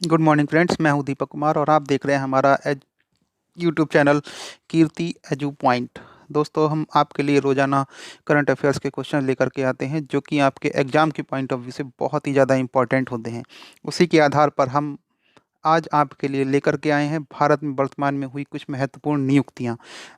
Good morning friends, मैं हूं दीपक कुमार और आप देख रहे हैं हमारा यूट्यूब चैनल कीर्ति एजू पॉइंट। दोस्तों, हम आपके लिए रोजाना करंट अफेयर्स के क्वेश्चन लेकर के आते हैं जो कि आपके एग्जाम के पॉइंट ऑफ व्यू से बहुत ही ज़्यादा इंपॉर्टेंट होते हैं। उसी के आधार पर हम आज आपके लिए लेकर के आए हैं भारत में वर्तमान में हुई कुछ महत्वपूर्ण नियुक्तियां,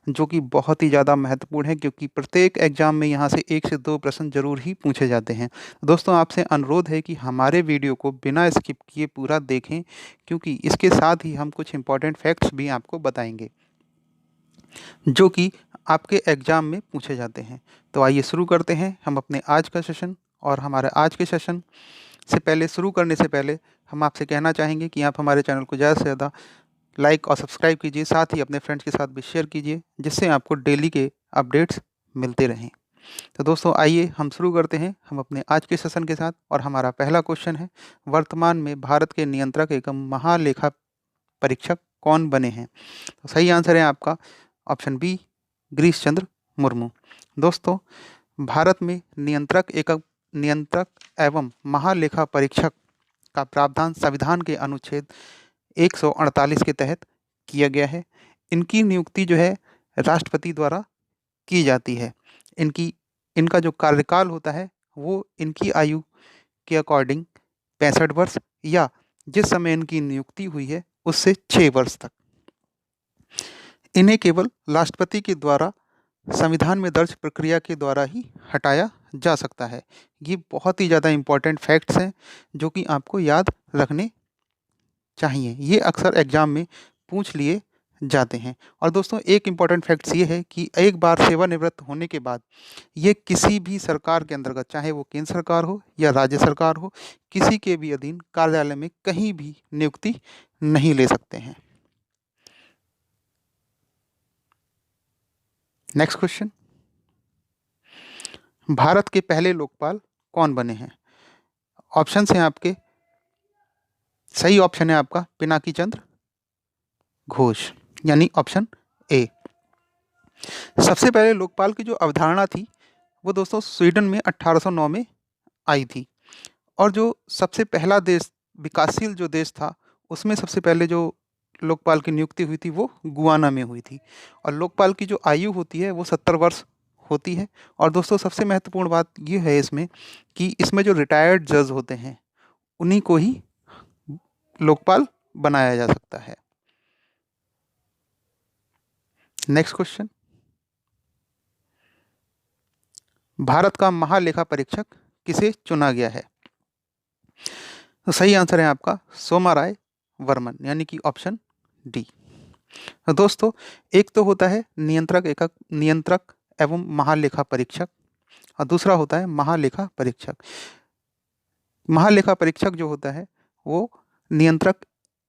जो कि बहुत ही ज़्यादा महत्वपूर्ण है क्योंकि प्रत्येक एग्जाम में यहां से 1 से 2 प्रश्न जरूर ही पूछे जाते हैं। दोस्तों, आपसे अनुरोध है कि हमारे वीडियो को बिना स्किप किए पूरा देखें, क्योंकि इसके साथ ही हम कुछ इंपॉर्टेंट फैक्ट्स भी आपको बताएंगे जो कि आपके एग्जाम में पूछे जाते हैं। तो आइए शुरू करते हैं हम अपने आज का सेशन। और हमारे आज के सेशन से पहले, शुरू करने से पहले, हम आपसे कहना चाहेंगे कि आप हमारे चैनल को ज़्यादा से ज़्यादा लाइक और सब्सक्राइब कीजिए, साथ ही अपने फ्रेंड्स के साथ भी शेयर कीजिए, जिससे आपको डेली के अपडेट्स मिलते रहें। तो दोस्तों, आइए हम शुरू करते हैं हम अपने आज के सेशन के साथ। और हमारा पहला क्वेश्चन है, वर्तमान में भारत के नियंत्रक एवं महालेखा परीक्षक कौन बने हैं? तो सही आंसर है आपका ऑप्शन बी, गिरीश चंद्र मुर्मू। दोस्तों, भारत में नियंत्रक एवं महालेखा परीक्षक का प्रावधान संविधान के अनुच्छेद 148 के तहत किया गया है। इनकी नियुक्ति जो है राष्ट्रपति द्वारा की जाती है। इनकी इनका जो कार्यकाल होता है वो इनकी आयु के अकॉर्डिंग 65 वर्ष या जिस समय इनकी नियुक्ति हुई है उससे 6 वर्ष तक। इन्हें केवल राष्ट्रपति के द्वारा संविधान में दर्ज प्रक्रिया के द्वारा ही हटाया जा सकता है। ये बहुत ही ज़्यादा इम्पोर्टेंट फैक्ट्स हैं जो कि आपको याद रखने चाहिए। ये अक्सर एग्जाम में पूछ लिए जाते हैं। और दोस्तों, एक इम्पॉर्टेंट फैक्ट्स ये है कि एक बार सेवानिवृत्त होने के बाद ये किसी भी सरकार के अंतर्गत, चाहे वो केंद्र सरकार हो या राज्य सरकार हो, किसी के भी अधीन कार्यालय में कहीं भी नियुक्ति नहीं ले सकते हैं। नेक्स्ट क्वेश्चन, भारत के पहले लोकपाल कौन बने हैं? ऑप्शन हैं आपके। सही ऑप्शन है आपका पिनाकी चंद्र घोष, यानी ऑप्शन ए। सबसे पहले लोकपाल की जो अवधारणा थी वो दोस्तों स्वीडन में 1809 में आई थी। और जो सबसे पहला देश, विकासशील जो देश था, उसमें सबसे पहले जो लोकपाल की नियुक्ति हुई थी वो गुआना में हुई थी। और लोकपाल की जो आयु होती है वो 70 वर्ष होती है। और दोस्तों, सबसे महत्वपूर्ण बात ये है इसमें कि इसमें जो रिटायर्ड जज होते हैं उन्हीं को ही लोकपाल बनाया जा सकता है। नेक्स्ट क्वेश्चन, भारत का महालेखा परीक्षक किसे चुना गया है? तो सही आंसर है आपका सोमाराय वर्मन, यानी कि ऑप्शन डी। तो दोस्तों, एक तो होता है नियंत्रक एवं महालेखा परीक्षक, और दूसरा होता है महालेखा परीक्षक। महालेखा परीक्षक जो होता है वो नियंत्रक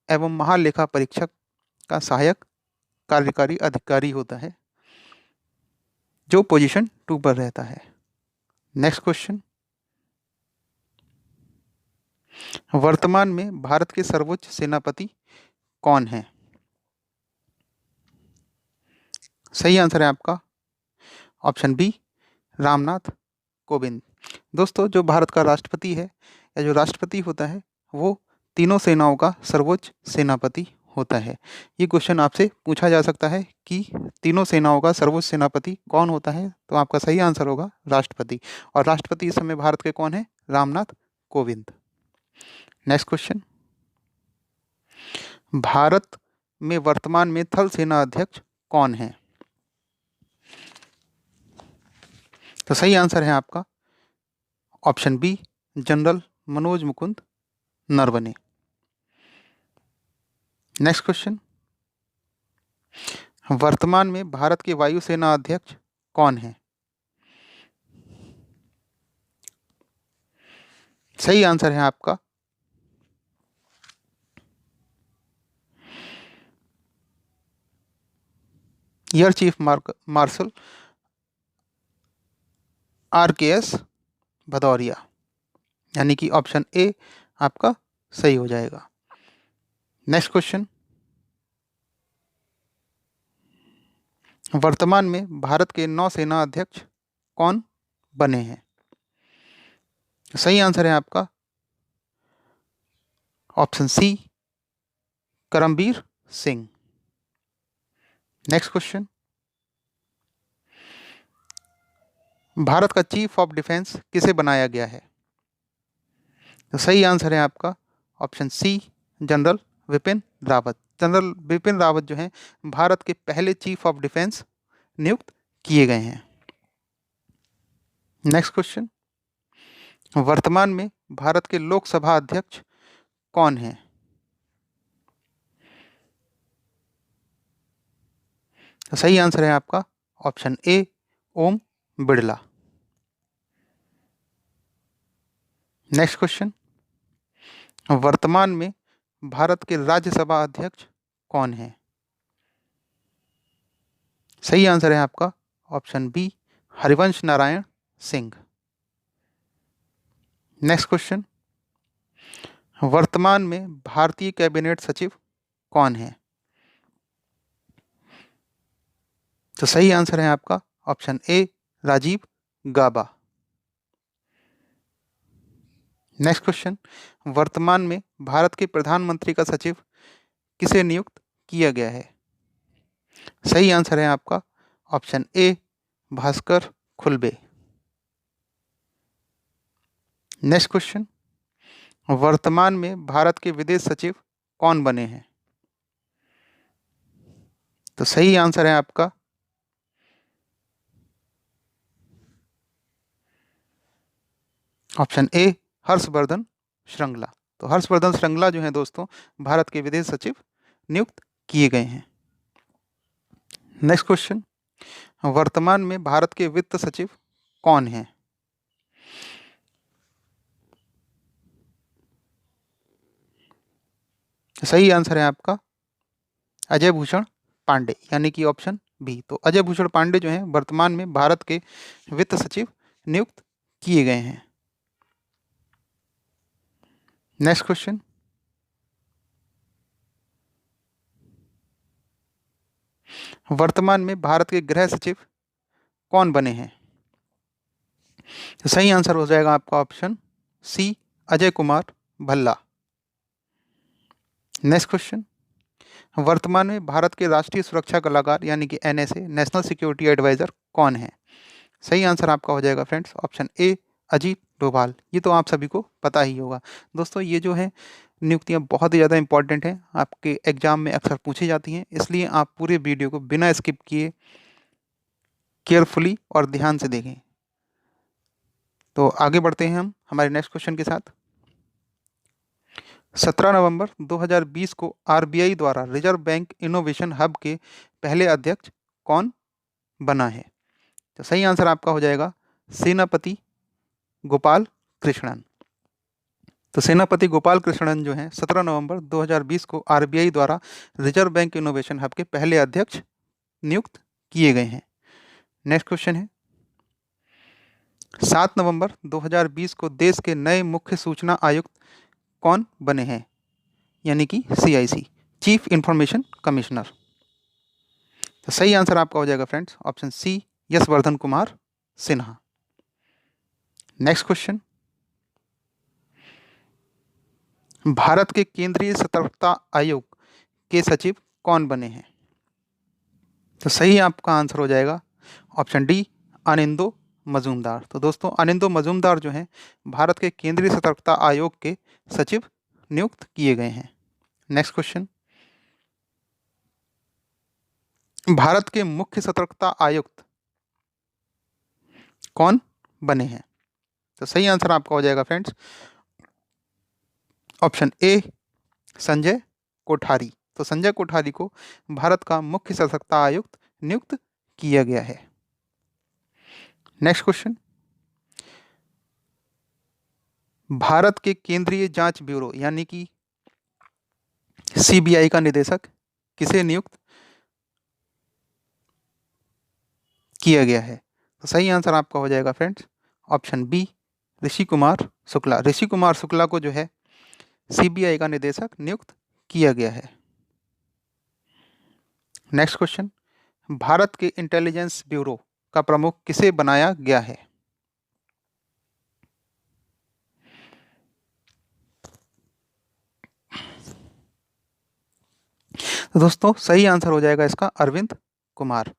एवं महालेखा परीक्षक का सहायक कार्यकारी अधिकारी होता है, जो पोजीशन 2 पर रहता है। नेक्स्ट क्वेश्चन, वर्तमान में भारत के सर्वोच्च सेनापति कौन है? सही आंसर है आपका ऑप्शन बी, रामनाथ कोविंद। दोस्तों, जो भारत का राष्ट्रपति है या जो राष्ट्रपति होता है वो तीनों सेनाओं का सर्वोच्च सेनापति होता है। ये क्वेश्चन आपसे पूछा जा सकता है कि तीनों सेनाओं का सर्वोच्च सेनापति कौन होता है, तो आपका सही आंसर होगा राष्ट्रपति। और राष्ट्रपति इस समय भारत के कौन है? रामनाथ कोविंद। नेक्स्ट क्वेश्चन, भारत में वर्तमान में थल सेना अध्यक्ष कौन है? तो सही आंसर है आपका option B, general Manoj Mukund Naravane. Next question, वर्तमान में भारत के वायुसेना अध्यक्ष कौन है? सही आंसर है आपका air chief marshal RKS Bhadauria, यानी कि ऑप्शन ए आपका सही हो जाएगा। नेक्स्ट क्वेश्चन, वर्तमान में भारत के नौसेना अध्यक्ष कौन बने हैं? सही आंसर है आपका option C, Karambir Singh. Next question, Bharat का चीफ ऑफ डिफेंस किसे बनाया गया है? तो सही आंसर है आपका option C, general Vipin Rawat. General Vipin Rawat जो हैं भारत के पहले चीफ ऑफ डिफेंस नियुक्त किए गए हैं। नेक्स्ट क्वेश्चन, वर्तमान में भारत के लोकसभा अध्यक्ष कौन हैं? तो सही आंसर है आपका option A, Om Birla. Next question, वर्तमान में भारत के राज्यसभा अध्यक्ष कौन हैं? सही आंसर है आपका option B, Harivansh Narayan Singh. Next question, वर्तमान में भारतीय कैबिनेट सचिव कौन है? तो सही आंसर है आपका option A, Rajiv Gaba. Next question, वर्तमान में भारत के प्रधानमंत्री का सचिव किसे नियुक्त किया गया है? सही आंसर है आपका ऑप्शन ए, भास्कर खुलबे। नेक्स्ट क्वेश्चन, वर्तमान में भारत के विदेश सचिव कौन बने हैं? तो सही आंसर है आपका ऑप्शन ए, हर्षवर्धन श्रृंगला। तो हर्षवर्धन श्रृंगला जो है दोस्तों भारत के विदेश सचिव नियुक्त किए गए हैं। नेक्स्ट क्वेश्चन, वर्तमान में भारत के वित्त सचिव कौन हैं? सही आंसर है आपका अजय भूषण पांडे, यानी कि ऑप्शन बी। तो अजय भूषण पांडे जो हैं वर्तमान में भारत के वित्त सचिव नियुक्त किए गए हैं। नेक्स्ट क्वेश्चन, वर्तमान में भारत के गृह सचिव कौन बने हैं? तो सही आंसर हो जाएगा आपका option C, Ajay Kumar Bhalla. Next question, वर्तमान में भारत के राष्ट्रीय सुरक्षा सलाहकार यानी कि एनएसए, नेशनल सिक्योरिटी एडवाइजर कौन है? सही आंसर आपका हो जाएगा फ्रेंड्स ऑप्शन ए, अजीत डोभाल। ये तो आप सभी को पता ही होगा। दोस्तों ये जो है नियुक्तियां बहुत ही ज़्यादा इंपॉर्टेंट हैं, आपके एग्जाम में अक्सर पूछी जाती हैं, इसलिए आप पूरे वीडियो को बिना स्किप किए केयरफुली और ध्यान से देखें। तो आगे बढ़ते हैं हम हमारे नेक्स्ट क्वेश्चन के साथ। 17 नवंबर 2020 को आरबीआई द्वारा रिजर्व बैंक इनोवेशन हब के पहले अध्यक्ष कौन बना है? तो सही आंसर आपका हो जाएगा सेनापति गोपाल कृष्णन। तो सेनापति गोपाल कृष्णन जो हैं 17 नवंबर 2020 को आरबीआई द्वारा रिजर्व बैंक इनोवेशन हब के पहले अध्यक्ष नियुक्त किए गए हैं। नेक्स्ट क्वेश्चन है, 7 नवंबर 2020 को देश के नए मुख्य सूचना आयुक्त कौन बने हैं? यानी कि सीआईसी, चीफ इंफॉर्मेशन कमिश्नर। तो सही आंसर आपका हो जाएगा friends option C, Yashvardhan Kumar Sinha. Next question, Bharat के केंद्रीय सतर्कता आयोग के सचिव कौन बने हैं? तो सही आपका आंसर हो जाएगा ऑप्शन डी, अनिंदो मजूमदार। तो दोस्तों अनिंदो मजूमदार जो हैं भारत के केंद्रीय सतर्कता आयोग के सचिव नियुक्त किए गए हैं। नेक्स्ट क्वेश्चन, भारत के मुख्य सतर्कता आयुक्त कौन बने हैं? तो सही आंसर आपका हो जाएगा फ्रेंड्स ऑप्शन ए, संजय कोठारी। तो संजय कोठारी को भारत का मुख्य सतर्कता आयुक्त नियुक्त किया गया है। नेक्स्ट क्वेश्चन, भारत के केंद्रीय जांच ब्यूरो यानी कि सीबीआई का निदेशक किसे नियुक्त किया गया है? तो सही आंसर आपका हो जाएगा friends option B, Rishi Kumar Shukla. Rishi Kumar Shukla को जो है सीबीआई का निदेशक नियुक्त किया गया है। नेक्स्ट क्वेश्चन, भारत के इंटेलिजेंस ब्यूरो का प्रमुख किसे बनाया गया है? तो दोस्तों सही आंसर हो जाएगा इसका अरविंद कुमार।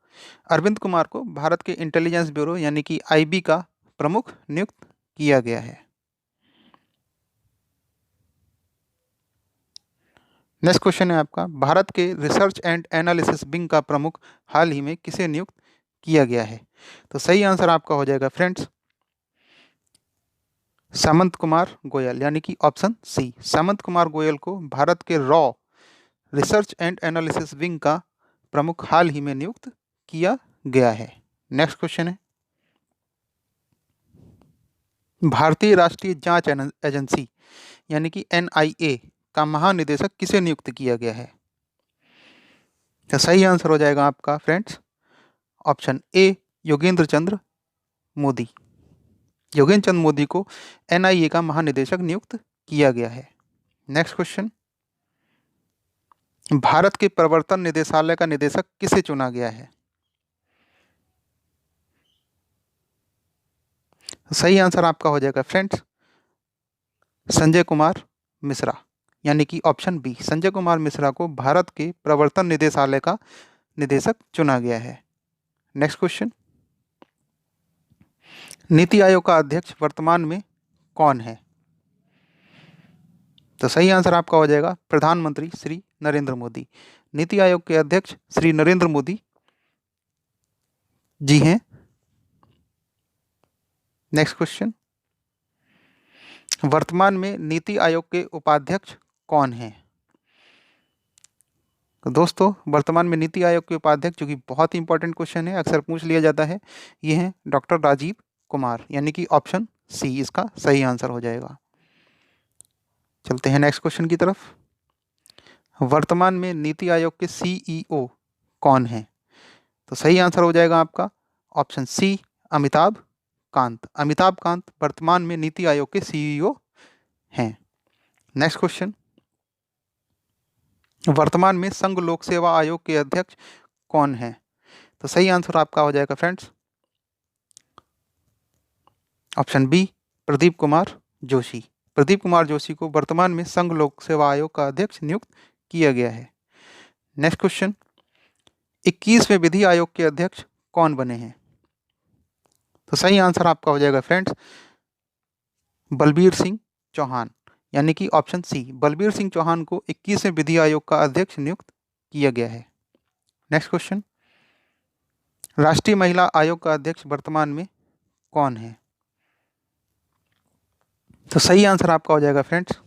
अरविंद कुमार को भारत के इंटेलिजेंस ब्यूरो यानी कि आईबी का प्रमुख नियुक्त किया गया है। नेक्स्ट क्वेश्चन है आपका, भारत के रिसर्च एंड एनालिसिस विंग का प्रमुख हाल ही में किसे नियुक्त किया गया है? तो सही आंसर आपका हो जाएगा फ्रेंड्स सामंत कुमार गोयल, यानी कि ऑप्शन सी। सामंत कुमार गोयल को भारत के raw research and analysis wing का प्रमुख हाल ही में नियुक्त किया गया है। नेक्स्ट क्वेश्चन है, भारतीय राष्ट्रीय जांच एजेंसी यानी कि एनआईए का महानिदेशक किसे नियुक्त किया गया है? तो सही आंसर हो जाएगा आपका फ्रेंड्स ऑप्शन ए योगेंद्र चंद्र मोदी। योगेंद्र चंद्र मोदी को एनआईए का महानिदेशक नियुक्त किया गया है। नेक्स्ट क्वेश्चन, भारत के प्रवर्तन निदेशालय का निदेशक किसे चुना गया है? सही आंसर आपका हो जाएगा फ्रेंड्स संजय कुमार मिश्रा, यानी कि ऑप्शन बी। संजय कुमार मिश्रा को भारत के प्रवर्तन निदेशालय का निदेशक चुना गया है। नेक्स्ट क्वेश्चन, नीति आयोग का अध्यक्ष वर्तमान में कौन है? तो सही आंसर आपका हो जाएगा प्रधानमंत्री श्री नरेंद्र मोदी। नीति आयोग के अध्यक्ष श्री नरेंद्र मोदी जी हैं। नेक्स्ट क्वेश्चन, वर्तमान में नीति आयोग के उपाध्यक्ष कौन हैं? तो दोस्तों वर्तमान में नीति आयोग के उपाध्यक्ष, जो कि बहुत ही इंपॉर्टेंट क्वेश्चन है, अक्सर पूछ लिया जाता है, ये हैं डॉक्टर राजीव कुमार, यानी कि ऑप्शन सी इसका सही आंसर हो जाएगा। चलते हैं नेक्स्ट क्वेश्चन की तरफ। वर्तमान में नीति आयोग के सीईओ कौन हैं? तो सही आंसर हो जाएगा आपका ऑप्शन सी अमिताभ कांत। अमिताभ कांत वर्तमान में नीति आयोग के सीईओ हैं। नेक्स्ट क्वेश्चन, वर्तमान में संघ लोक सेवा आयोग के अध्यक्ष कौन हैं? तो सही आंसर आपका हो जाएगा friends option B Pradeep Kumar Joshi. Pradeep Kumar Joshi को वर्तमान में संघ लोक सेवा आयोग का अध्यक्ष नियुक्त किया गया है। नेक्स्ट क्वेश्चन, 21वें विधि आयोग के अध्यक्ष कौन बने हैं? तो सही आंसर आपका हो जाएगा फ्रेंड्स बलबीर सिंह चौहान, यानी कि ऑप्शन सी। बलबीर सिंह चौहान को 21वें विधि आयोग का अध्यक्ष नियुक्त किया गया है। नेक्स्ट क्वेश्चन, राष्ट्रीय महिला आयोग का अध्यक्ष वर्तमान में कौन है? तो सही आंसर आपका हो जाएगा फ्रेंड्स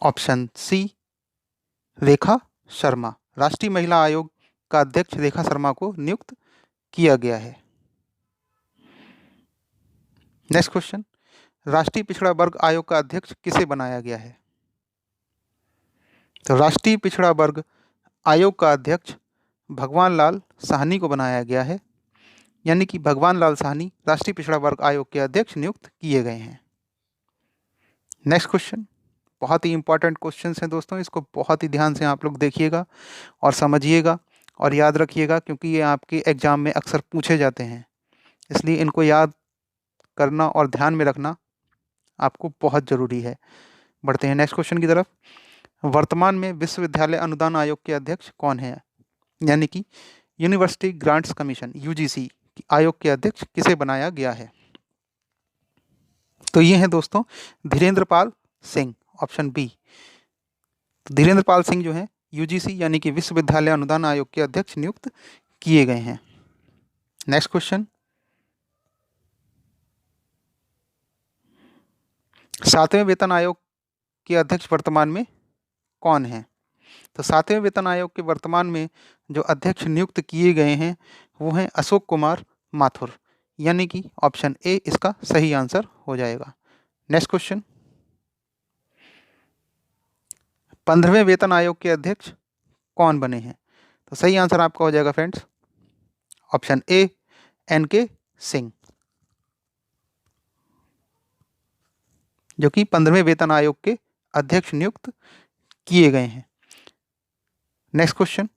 ऑप्शन सी रेखा शर्मा। राष्ट्रीय महिला आयोग का अध्यक्ष रेखा शर्मा को नियुक्त किया गया है। नेक्स्ट क्वेश्चन, राष्ट्रीय पिछड़ा वर्ग आयोग का अध्यक्ष किसे बनाया गया है? तो राष्ट्रीय पिछड़ा वर्ग आयोग का अध्यक्ष भगवान लाल साहनी को बनाया गया है, यानी कि भगवान लाल साहनी राष्ट्रीय पिछड़ा वर्ग आयोग के अध्यक्ष नियुक्त किए गए हैं। नेक्स्ट क्वेश्चन, बहुत ही इंपॉर्टेंट क्वेश्चन हैं दोस्तों, इसको बहुत ही ध्यान से आप लोग देखिएगा और समझिएगा और याद रखिएगा, क्योंकि ये आपके एग्जाम में अक्सर पूछे जाते हैं, इसलिए इनको याद करना और ध्यान में रखना आपको बहुत ज़रूरी है। बढ़ते हैं नेक्स्ट क्वेश्चन की तरफ। वर्तमान में विश्वविद्यालय अनुदान आयोग के अध्यक्ष कौन है? यानी कि यूनिवर्सिटी ग्रांट्स कमीशन यूजीसी आयोग के अध्यक्ष किसे बनाया गया है? तो ये हैं दोस्तों धीरेन्द्र पाल सिंह, ऑप्शन बी। धीरेन्द्र पाल सिंह जो हैं यूजीसी यानी कि विश्वविद्यालय अनुदान आयोग के अध्यक्ष नियुक्त किए गए हैं। नेक्स्ट क्वेश्चन, 7वें वेतन आयोग के अध्यक्ष वर्तमान में कौन हैं? तो 7वें वेतन आयोग के वर्तमान में जो अध्यक्ष नियुक्त किए गए हैं वो हैं अशोक कुमार माथुर, यानी कि ऑप्शन ए इसका सही आंसर हो जाएगा। नेक्स्ट क्वेश्चन, 15वें वेतन आयोग के अध्यक्ष कौन बने हैं? तो सही आंसर आपका हो जाएगा friends option A N K Singh, जो कि 15वें वेतन आयोग के अध्यक्ष नियुक्त किए गए हैं। नेक्स्ट क्वेश्चन,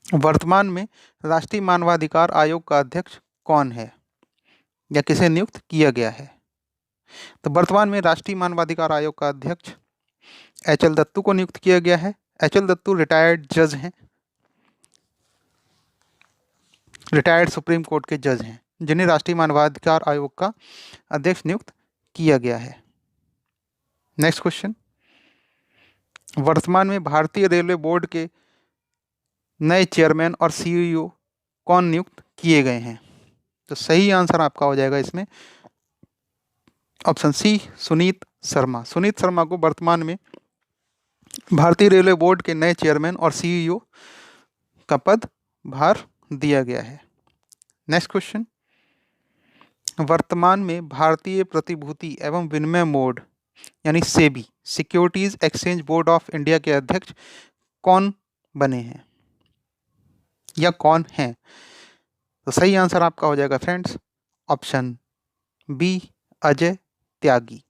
वर्तमान में राष्ट्रीय मानवाधिकार आयोग का अध्यक्ष कौन है या किसे नियुक्त किया गया है? तो वर्तमान में राष्ट्रीय मानवाधिकार आयोग का अध्यक्ष एच एल दत्तू को नियुक्त किया गया है। एच एल दत्तू रिटायर्ड जज हैं, रिटायर्ड सुप्रीम कोर्ट के जज हैं, जिन्हें राष्ट्रीय मानवाधिकार आयोग का अध्यक्ष नियुक्त किया गया है। नेक्स्ट क्वेश्चन, वर्तमान में भारतीय रेलवे बोर्ड के नए चेयरमैन और सीईओ कौन नियुक्त किए गए हैं? तो सही आंसर आपका हो जाएगा इसमें ऑप्शन सी, सुनीत शर्मा। सुनीत शर्मा को वर्तमान में भारतीय रेलवे बोर्ड के नए चेयरमैन और सीईओ का पद भार दिया गया है। नेक्स्ट क्वेश्चन, वर्तमान में भारतीय प्रतिभूति एवं विनिमय बोर्ड यानी SEBI, securities exchange board of India के अध्यक्ष कौन बने हैं या कौन हैं? तो सही आंसर आपका हो जाएगा friends option B, Ajay Tyagi.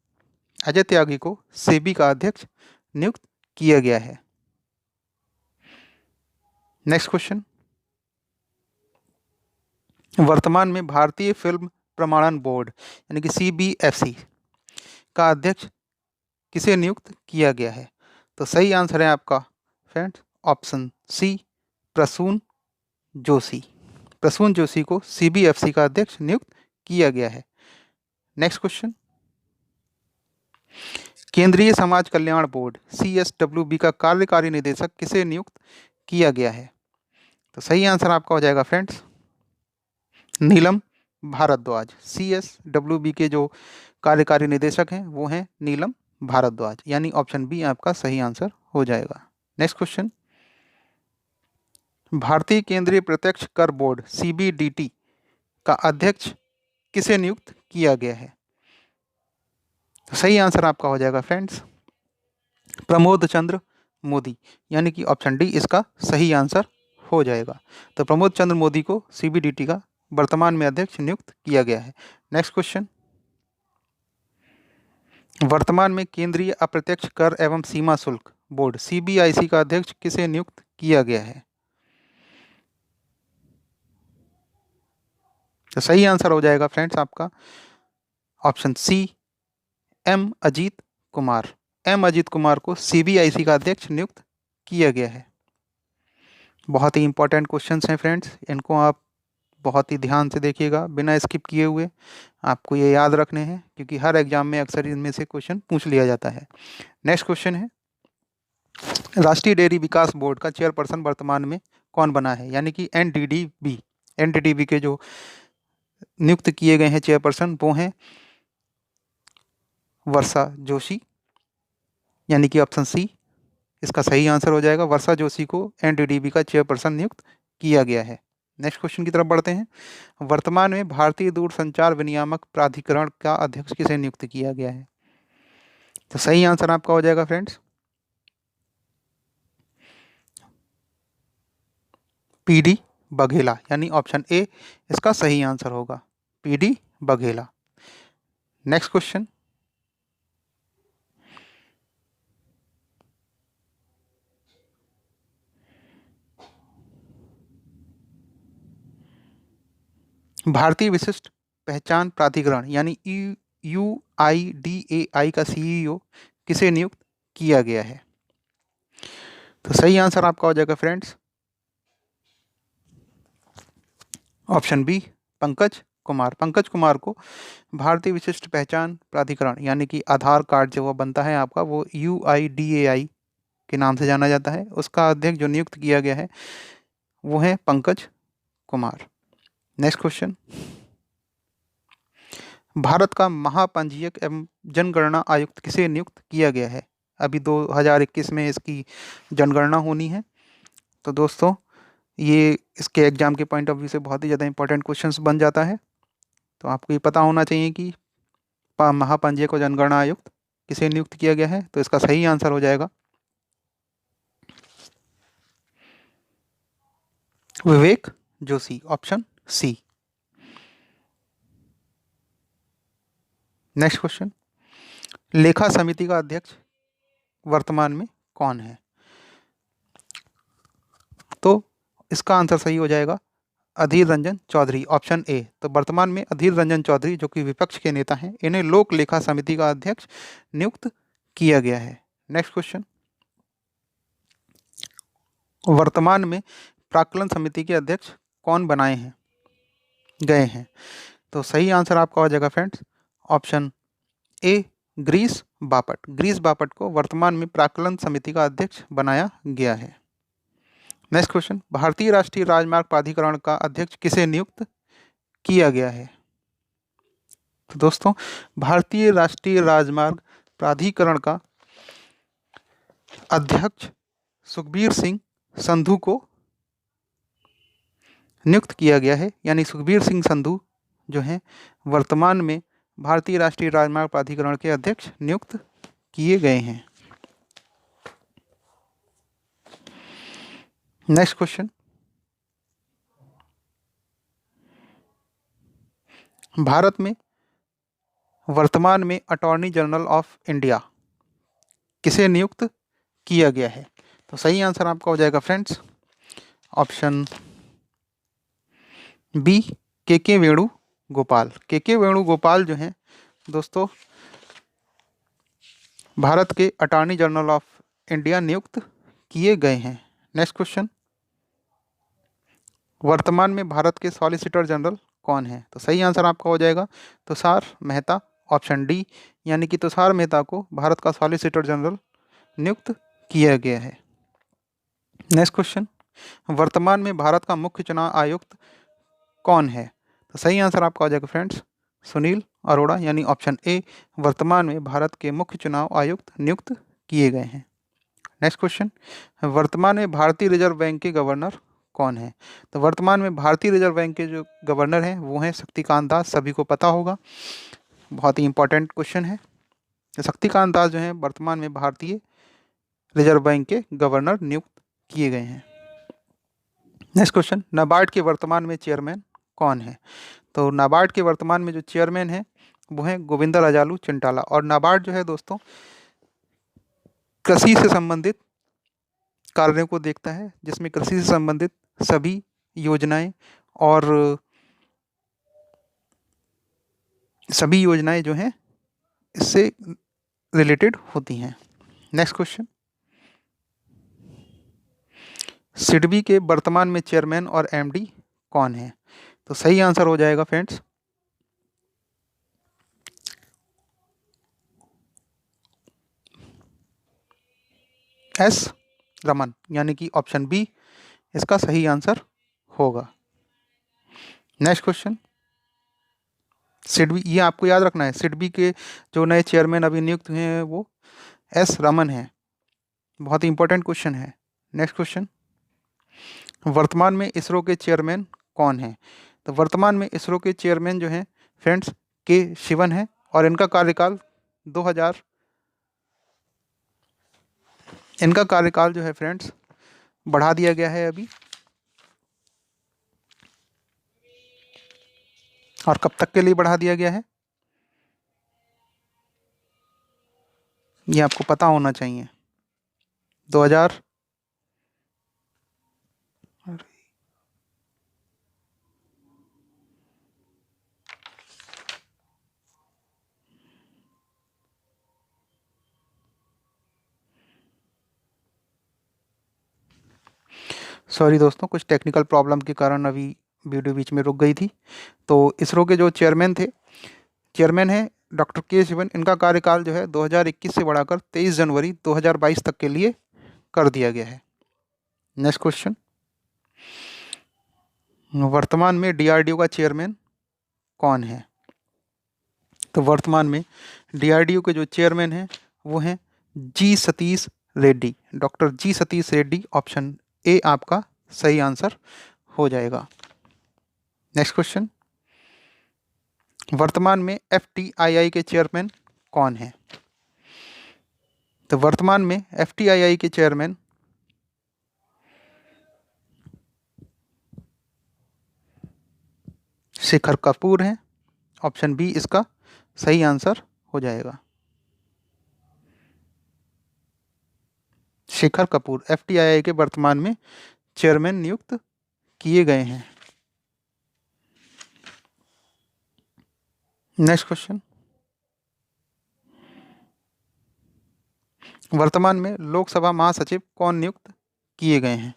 Ajay Tyagi को सेबी का अध्यक्ष नियुक्त किया गया है। नेक्स्ट क्वेश्चन, वर्तमान में भारतीय फिल्म प्रमाणन बोर्ड यानी कि सीबीएफसी का अध्यक्ष किसे नियुक्त किया गया है? तो सही आंसर है आपका friends option C, Prasoon Joshi. Prasoon Joshi को सीबीएफसी का अध्यक्ष नियुक्त किया गया है। नेक्स्ट क्वेश्चन, केंद्रीय समाज कल्याण बोर्ड सीएसडब्ल्यूबी का कार्यकारी निदेशक किसे नियुक्त किया गया है? तो सही आंसर आपका हो जाएगा फ्रेंड्स नीलम भारद्वाज। सीएसडब्ल्यूबी के जो कार्यकारी निदेशक हैं वो हैं नीलम भारद्वाज, यानी ऑप्शन बी आपका सही आंसर हो जाएगा। नेक्स्ट क्वेश्चन, भारतीय केंद्रीय प्रत्यक्ष कर बोर्ड सीबीडीटी का अध्यक्ष किसे नियुक्त किया गया है? तो सही आंसर आपका हो जाएगा फ्रेंड्स प्रमोद चंद्र मोदी, यानी कि ऑप्शन डी इसका सही आंसर हो जाएगा। तो प्रमोद चंद्र मोदी को सीबीडीटी का वर्तमान में अध्यक्ष नियुक्त किया गया है। नेक्स्ट क्वेश्चन, वर्तमान में केंद्रीय अप्रत्यक्ष कर एवं सीमा शुल्क बोर्ड सीबीआईसी का अध्यक्ष किसे नियुक्त किया गया है? तो सही आंसर हो जाएगा फ्रेंड्स आपका option C, M Ajit Kumar. M Ajit Kumar को सीबीआईसी का अध्यक्ष नियुक्त किया गया है। बहुत ही इंपॉर्टेंट क्वेश्चंस हैं फ्रेंड्स, इनको आप बहुत ही ध्यान से देखिएगा, बिना स्किप किए हुए आपको ये याद रखने हैं, क्योंकि हर एग्जाम में अक्सर इनमें से क्वेश्चन पूछ लिया जाता है। नेक्स्ट क्वेश्चन है, राष्ट्रीय डेयरी विकास बोर्ड का चेयरपर्सन वर्तमान में कौन बना है? यानी कि एनडीडीबी। एनडीडीबी के जो नियुक्त किए गए हैं चेयरपर्सन वो हैं वर्षा जोशी, यानी कि ऑप्शन सी इसका सही आंसर हो जाएगा। वर्षा जोशी को एनडीडीबी का चेयरपर्सन नियुक्त किया गया है। नेक्स्ट क्वेश्चन की तरफ बढ़ते हैं, वर्तमान में भारतीय दूरसंचार विनियामक प्राधिकरण का अध्यक्ष किसे नियुक्त किया गया है? तो सही आंसर आपका हो जाएगा फ्रेंड्स पीडी बघेला, यानी ऑप्शन ए इसका सही आंसर होगा पीडी बघेला। नेक्स्ट क्वेश्चन, भारतीय विशिष्ट पहचान प्राधिकरण यानी यूआईडीएआई का सीईओ किसे नियुक्त किया गया है? तो सही आंसर आपका हो जाएगा friends option B, Pankaj Kumar. Pankaj Kumar को भारतीय विशिष्ट पहचान प्राधिकरण यानी कि आधार कार्ड जो वो बनता है आपका, वो यूआईडीएआई के नाम से जाना जाता है, उसका अध्यक्ष जो नियुक्त किया गया है वो है पंकज कुमार। नेक्स्ट क्वेश्चन, भारत का महापंजीयक एवं जनगणना आयुक्त किसे नियुक्त किया गया है? अभी 2021 में इसकी जनगणना होनी है, तो दोस्तों ये इसके एग्जाम के पॉइंट ऑफ व्यू से बहुत ही ज़्यादा इंपॉर्टेंट क्वेश्चंस बन जाता है। तो आपको ये पता होना चाहिए कि महापंजीयक और जनगणना आयुक्त किसे नियुक्त किया गया है। तो इसका सही आंसर हो जाएगा Vivek Joshi, option C. Next question, लेखा समिति का अध्यक्ष वर्तमान में कौन है? तो इसका आंसर सही हो जाएगा अधीर रंजन चौधरी, ऑप्शन ए। तो वर्तमान में अधीर रंजन चौधरी जो कि विपक्ष के नेता हैं, इन्हें लोक लेखा समिति का अध्यक्ष नियुक्त किया गया है। नेक्स्ट क्वेश्चन, वर्तमान में प्राक्कलन समिति के अध्यक्ष कौन बनाए हैं गए हैं? तो सही आंसर आपका हो जाएगा friends option A, Girish Bapat. Girish Bapat को वर्तमान में प्राक्कलन समिति का अध्यक्ष बनाया गया है। नेक्स्ट क्वेश्चन, भारतीय राष्ट्रीय राजमार्ग प्राधिकरण का अध्यक्ष किसे नियुक्त किया गया है? तो दोस्तों, भारतीय राष्ट्रीय राजमार्ग प्राधिकरण का अध्यक्ष सुखबीर सिंह संधू को नियुक्त किया गया है, यानी सुखबीर सिंह संधू जो हैं वर्तमान में भारतीय राष्ट्रीय राजमार्ग प्राधिकरण के अध्यक्ष नियुक्त किए गए हैं। नेक्स्ट क्वेश्चन, भारत में वर्तमान में अटॉर्नी जनरल ऑफ इंडिया किसे नियुक्त किया गया है? तो सही आंसर आपका हो जाएगा फ्रेंड्स ऑप्शन बी, के वेणुगोपाल। के वेणुगोपाल जो हैं दोस्तों भारत के अटॉर्नी जनरल ऑफ इंडिया नियुक्त किए गए हैं। नेक्स्ट क्वेश्चन, वर्तमान में भारत के सॉलिसिटर जनरल कौन है? तो सही आंसर आपका हो जाएगा तुषार मेहता, ऑप्शन डी, यानी कि तुषार मेहता को भारत का सॉलिसिटर जनरल नियुक्त किया गया है। नेक्स्ट क्वेश्चन, वर्तमान में भारत का मुख्य चुनाव आयुक्त कौन है? तो सही आंसर आपका हो जाएगा फ्रेंड्स सुनील अरोड़ा, यानी ऑप्शन ए, वर्तमान में भारत के मुख्य चुनाव आयुक्त नियुक्त किए गए हैं। नेक्स्ट क्वेश्चन, वर्तमान में भारतीय रिजर्व बैंक के गवर्नर कौन है? तो वर्तमान में भारतीय रिजर्व बैंक के जो गवर्नर हैं वो हैं शक्तिकांत दास, सभी को पता होगा, बहुत ही इंपॉर्टेंट क्वेश्चन है। शक्तिकांत दास जो हैं वर्तमान में भारतीय रिजर्व बैंक के गवर्नर नियुक्त किए गए हैं। नेक्स्ट क्वेश्चन, नाबार्ड के वर्तमान में चेयरमैन कौन है? तो नाबार्ड के वर्तमान में जो चेयरमैन हैं वो हैं गोविंदा राजालू चिंटाला। और नाबार्ड जो है दोस्तों कृषि से संबंधित कार्यों को देखता है, जिसमें कृषि से संबंधित सभी योजनाएं और सभी योजनाएं जो हैं इससे रिलेटेड होती हैं। नेक्स्ट क्वेश्चन, सिडबी के वर्तमान में चेयरमैन और एमडी कौन है? तो सही आंसर हो जाएगा फ्रेंड्स एस रमन, यानी कि ऑप्शन बी इसका सही आंसर होगा। नेक्स्ट क्वेश्चन, सिडबी, ये आपको याद रखना है, सिडबी के जो नए चेयरमैन अभी नियुक्त हुए हैं वो एस रमन है, बहुत ही इंपॉर्टेंट क्वेश्चन है। नेक्स्ट क्वेश्चन, वर्तमान में इसरो के चेयरमैन कौन है? तो वर्तमान में इसरो के चेयरमैन जो हैं फ्रेंड्स के शिवन है, और इनका कार्यकाल 2000 इनका कार्यकाल जो है फ्रेंड्स बढ़ा दिया गया है अभी, और कब तक के लिए बढ़ा दिया गया है ये आपको पता होना चाहिए। 2000 सॉरी दोस्तों, कुछ टेक्निकल प्रॉब्लम के कारण अभी वीडियो बीच में रुक गई थी। तो इसरो के जो चेयरमैन हैं डॉक्टर के शिवन, इनका कार्यकाल जो है 2021 से बढ़ाकर 23 जनवरी 2022 तक के लिए कर दिया गया है। नेक्स्ट क्वेश्चन, वर्तमान में डीआरडीओ का चेयरमैन कौन है? तो वर्तमान में डीआरडीओ के जो चेयरमैन हैं वो हैं G Satish Reddy, doctor G Satish Reddy, option A आपका सही आंसर हो जाएगा। नेक्स्ट क्वेश्चन, वर्तमान में एफटीआईआई के चेयरमैन कौन है? तो वर्तमान में एफटीआईआई के चेयरमैन शेखर कपूर हैं, ऑप्शन बी इसका सही आंसर हो जाएगा। शेखर कपूर एफटीआईआई के वर्तमान में चेयरमैन नियुक्त किए गए हैं। नेक्स्ट क्वेश्चन, वर्तमान में लोकसभा महासचिव कौन नियुक्त किए गए हैं?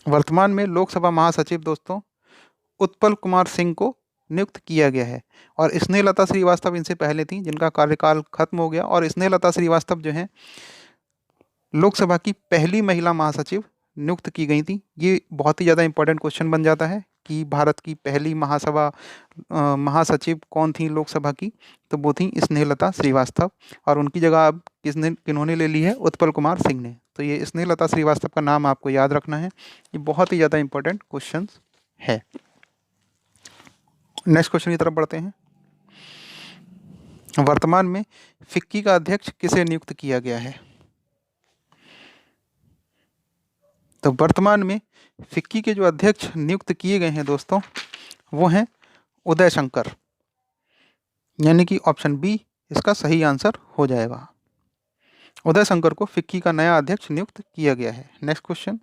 वर्तमान में लोकसभा महासचिव दोस्तों उत्पल कुमार सिंह को नियुक्त किया गया है। और स्नेहलता श्रीवास्तव इनसे पहले थी, जिनका कार्यकाल खत्म हो गया। और स्नेहलता श्रीवास्तव जो हैं लोकसभा की पहली महिला महासचिव नियुक्त की गई थी। ये बहुत ही ज़्यादा इंपॉर्टेंट क्वेश्चन बन जाता है कि भारत की पहली महासचिव कौन थी लोकसभा की, तो वो थी स्नेहलता श्रीवास्तव। और उनकी जगह अब किन्होंने ले ली है? उत्पल कुमार सिंह ने। तो ये स्नेहलता श्रीवास्तव का नाम आपको याद रखना है, ये बहुत ही ज़्यादा इंपॉर्टेंट क्वेश्चन है। नेक्स्ट क्वेश्चन की तरफ बढ़ते हैं। वर्तमान में फिक्की का अध्यक्ष किसे नियुक्त किया गया है? तो वर्तमान में फिक्की के जो अध्यक्ष नियुक्त किए गए हैं दोस्तों, वो हैं उदय शंकर, यानी कि ऑप्शन बी इसका सही आंसर हो जाएगा। उदय शंकर को फिक्की का नया अध्यक्ष नियुक्त किया गया है। नेक्स्ट क्वेश्चन,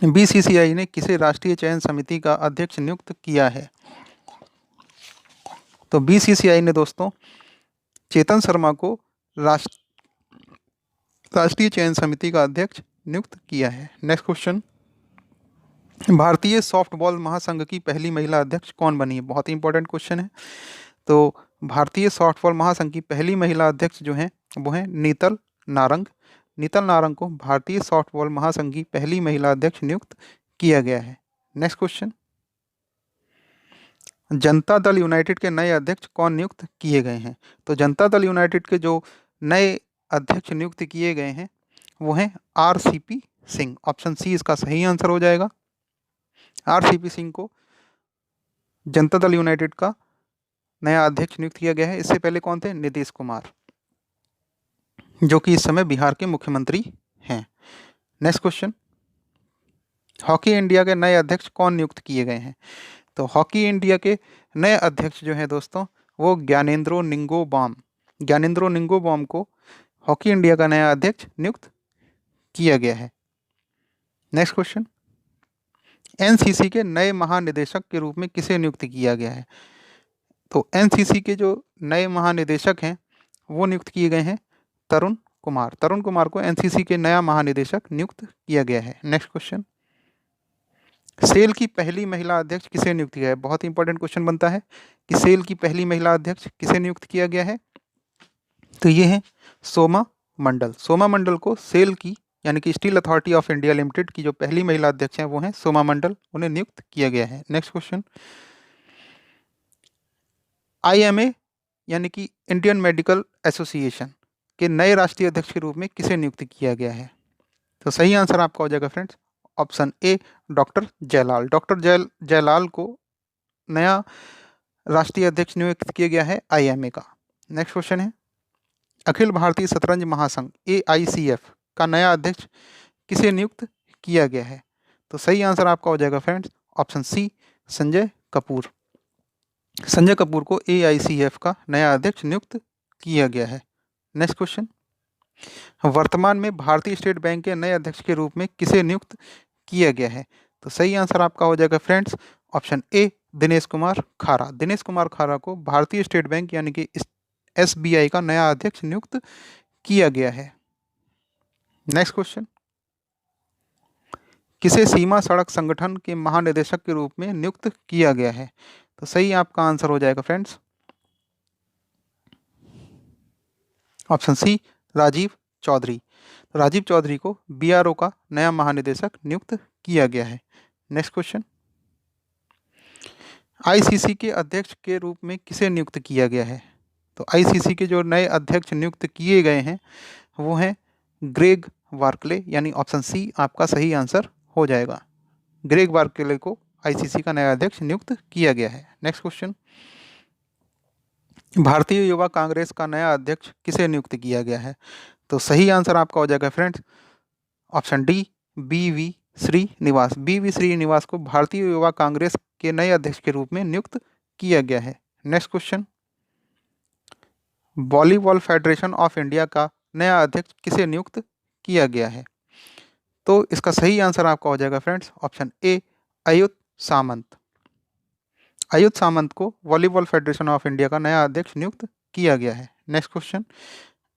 बीसीसीआई ने किसे राष्ट्रीय चयन समिति का अध्यक्ष नियुक्त किया है? तो बीसीसीआई ने दोस्तों चेतन शर्मा को राष्ट्रीय चयन समिति का अध्यक्ष नियुक्त किया है। नेक्स्ट क्वेश्चन, भारतीय सॉफ्टबॉल महासंघ की पहली महिला अध्यक्ष कौन बनी है? बहुत ही इंपॉर्टेंट क्वेश्चन है। तो भारतीय सॉफ्टबॉल महासंघ की पहली महिला अध्यक्ष जो हैं वो हैं नीतल नारंग। नीतल नारंग को भारतीय सॉफ्टबॉल महासंघ की पहली महिला अध्यक्ष नियुक्त किया गया है। Next question, Janata Dal United के नए अध्यक्ष कौन नियुक्त किए गए हैं? तो जनता दल यूनाइटेड के जो नए अध्यक्ष नियुक्त किए गए हैं वो हैं आरसीपी सिंह। ऑप्शन सी इसका सही आंसर हो जाएगा। आरसीपी सिंह को जनता दल यूनाइटेड का नया अध्यक्ष नियुक्त किया गया है। इससे पहले कौन थे? नीतीश कुमार, जो कि इस समय बिहार के मुख्यमंत्री हैं। नेक्स्ट क्वेश्चन, हॉकी इंडिया के नए अध्यक्ष कौन नियुक्त किए गए हैं? तो हॉकी इंडिया के नए अध्यक्ष जो हैं दोस्तों वो ज्ञानेंद्रो निंगोबाम को हॉकी इंडिया का नया अध्यक्ष नियुक्त किया गया है। नेक्स्ट क्वेश्चन, एनसीसी के नए महानिदेशक के रूप में किसे नियुक्त किया गया है? तो एनसीसी के जो नए महानिदेशक हैं वो नियुक्त किए गए हैं तरुण कुमार को एनसीसी के नया महानिदेशक नियुक्त किया गया है। नेक्स्ट क्वेश्चन, सेल की पहली महिला अध्यक्ष किसे नियुक्त किया है? बहुत ही इंपॉर्टेंट क्वेश्चन बनता है कि सेल की पहली महिला अध्यक्ष किसे नियुक्त किया गया है? तो ये है सोमा मंडल को सेल की यानी कि steel authority of India limited की जो पहली महिला अध्यक्ष हैं वो हैं सोमा मंडल, उन्हें नियुक्त किया गया है। नेक्स्ट क्वेश्चन, आईएमए यानी कि इंडियन मेडिकल एसोसिएशन के नए राष्ट्रीय अध्यक्ष के रूप में किसे नियुक्त किया गया है? तो सही आंसर आपका हो जाएगा friends option A doctor Jayalal को नया राष्ट्रीय अध्यक्ष नियुक्त किया गया है आईएमए का। नेक्स्ट क्वेश्चन है, अखिल भारतीय शतरंज महासंघ AICF का नया अध्यक्ष किसे नियुक्त किया गया है? तो सही आंसर आपका हो जाएगा friends option C Sanjay Kapoor को AICF का नया अध्यक्ष नियुक्त किया गया है। नेक्स्ट क्वेश्चन, वर्तमान में भारतीय स्टेट बैंक के नए अध्यक्ष के रूप में किसे नियुक्त किया गया है? तो सही आंसर आपका हो जाएगा फ्रेंड्स ऑप्शन ए दिनेश कुमार खारा को भारतीय स्टेट बैंक यानी कि SBI का नया अध्यक्ष नियुक्त किया गया है। नेक्स्ट क्वेश्चन, किसे सीमा सड़क संगठन के महानिदेशक के रूप में नियुक्त किया गया है? तो सही आपका आंसर हो जाएगा friends option C Rajiv Chaudhary को BRO का नया महानिदेशक नियुक्त किया गया है। नेक्स्ट क्वेश्चन, ICC के अध्यक्ष के रूप में किसे नियुक्त किया गया है? तो ICC के जो नए अध्यक्ष नियुक्त किए गए हैं वो हैं ग्रेग वार्कले, यानी ऑप्शन सी आपका सही आंसर हो जाएगा। ग्रेग वार्कले को ICC का नया अध्यक्ष नियुक्त किया गया है। नेक्स्ट क्वेश्चन, भारतीय युवा कांग्रेस का नया अध्यक्ष किसे नियुक्त किया गया है? तो सही आंसर आपका हो जाएगा friends option D BV Srinivas को भारतीय युवा कांग्रेस के नए अध्यक्ष के रूप में नियुक्त किया गया है। Next question, volleyball federation of India का नया अध्यक्ष किसे नियुक्त किया गया है? तो इसका सही आंसर आपका हो जाएगा फ्रेंड्स ऑप्शन ए अयुत सामंत अयुत सामंत को वॉलीबॉल फेडरेशन ऑफ इंडिया का नया अध्यक्ष नियुक्त किया गया है। नेक्स्ट क्वेश्चन,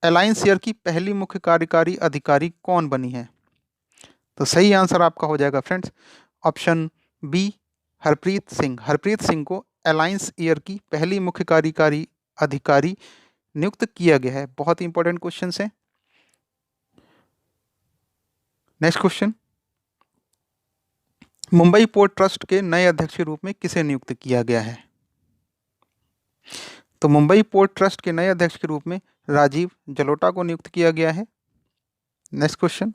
अलायंस ईयर की पहली मुख्य कार्यकारी अधिकारी कौन बनी है? तो सही आंसर आपका हो जाएगा friends option B, Harpreet Singh. Harpreet Singh को अलायंस ईयर की पहली मुख्य कार्यकारी अधिकारी नियुक्त किया गया है। बहुत ही इंपॉर्टेंट क्वेश्चन है। Next question, Mumbai port trust के नए अध्यक्ष के रूप में किसे नियुक्त किया गया है? तो मुंबई पोर्ट ट्रस्ट के नए अध्यक्ष के रूप में राजीव जलोटा को नियुक्त किया गया है। Next question,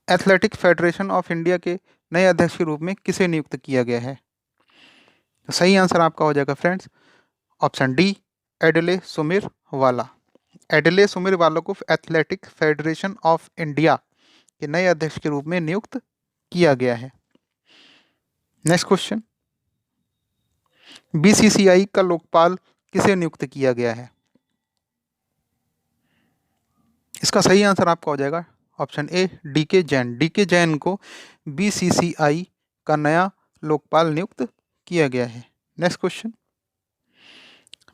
athletic federation of India के नए अध्यक्ष के रूप में किसे नियुक्त किया गया है? तो सही आंसर आपका हो जाएगा फ्रेंड्स ऑप्शन डी, एडले सुमेर वाला। एडले सुमेर वाला को एथलेटिक फेडरेशन ऑफ इंडिया के नए अध्यक्ष के रूप में नियुक्त किया गया है। नेक्स्ट क्वेश्चन, बीसीसीआई का लोकपाल किसे नियुक्त किया गया है? इसका सही आंसर आपका हो जाएगा option A, D K Jain. D K Jain को बीसीसीआई का नया लोकपाल नियुक्त किया गया है। नेक्स्ट क्वेश्चन,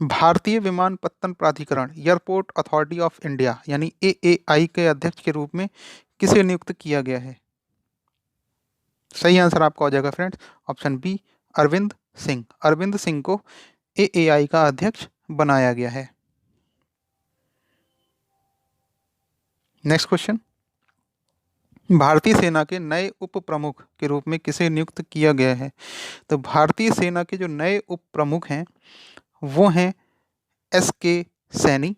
भारतीय विमानपत्तन प्राधिकरण एयरपोर्ट अथॉरिटी ऑफ इंडिया यानी एएआई के अध्यक्ष के रूप में किसे नियुक्त किया गया है? सही आंसर आपका हो जाएगा friends option B, Arvind Singh. Arvind Singh को एएआई का अध्यक्ष बनाया गया है। नेक्स्ट क्वेश्चन, भारतीय सेना के नए उप प्रमुख के रूप में किसे नियुक्त किया गया है? तो भारतीय सेना के जो नए उप प्रमुख हैं वो हैं एस के सैनी।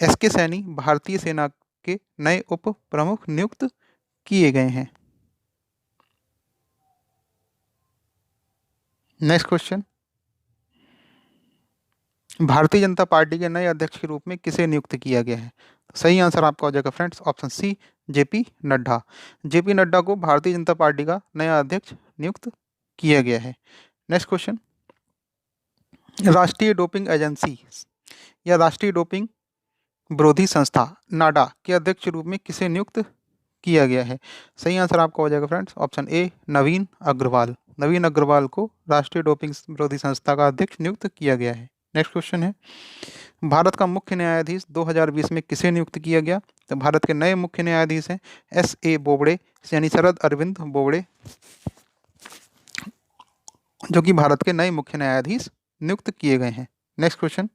एस के सैनी भारतीय सेना के नए उप प्रमुख नियुक्त किए गए हैं। Next question, Bharatiya Janata party के नए अध्यक्ष के रूप में किसे नियुक्त किया गया है? सही आंसर आपका हो जाएगा friends option C, J P Nadda. J P Nadda को भारतीय जनता पार्टी का नया अध्यक्ष नियुक्त किया गया है। नेक्स्ट क्वेश्चन, राष्ट्रीय डोपिंग एजेंसी या राष्ट्रीय डोपिंग विरोधी संस्था नाडा के अध्यक्ष के रूप में किसे नियुक्त किया गया है? सही आंसर आपका हो जाएगा फ्रेंड्स ऑप्शन ए, नवीन अग्रवाल। नवीन अग्रवाल को राष्ट्रीय डोपिंग विरोधी संस्था का अध्यक्ष नियुक्त किया गया है। नेक्स्ट क्वेश्चन है, भारत का मुख्य न्यायाधीश 2020 में किसे नियुक्त किया गया? तो भारत के नए मुख्य न्यायाधीश हैं एस.ए. बोबड़े यानी शरद अरविंद बोबड़े, जो कि भारत के नए मुख्य न्यायाधीश नियुक्त किए गए हैं। नेक्स्ट क्वेश्चन,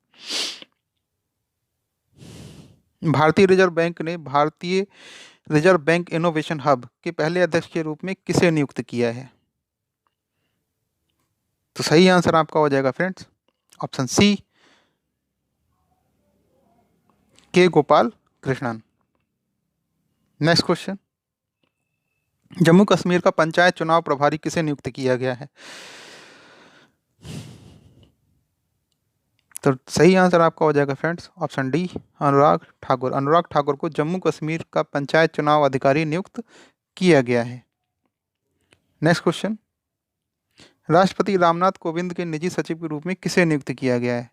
भारतीय रिजर्व बैंक ने भारतीय रिजर्व बैंक इनोवेशन हब के पहले अध्यक्ष के रूप में किसे नियुक्त किया है? तो सही आंसर आपका हो जाएगा फ्रेंड्स ऑप्शन सी, के गोपाल कृष्णन। नेक्स्ट क्वेश्चन, जम्मू कश्मीर का पंचायत चुनाव प्रभारी किसे नियुक्त किया गया है? तो सही आंसर आपका हो जाएगा friends option D, Anurag Thakur. Anurag Thakur को जम्मू कश्मीर का पंचायत चुनाव अधिकारी नियुक्त किया गया है। नेक्स्ट क्वेश्चन, राष्ट्रपति रामनाथ कोविंद के निजी सचिव के रूप में किसे नियुक्त किया गया है?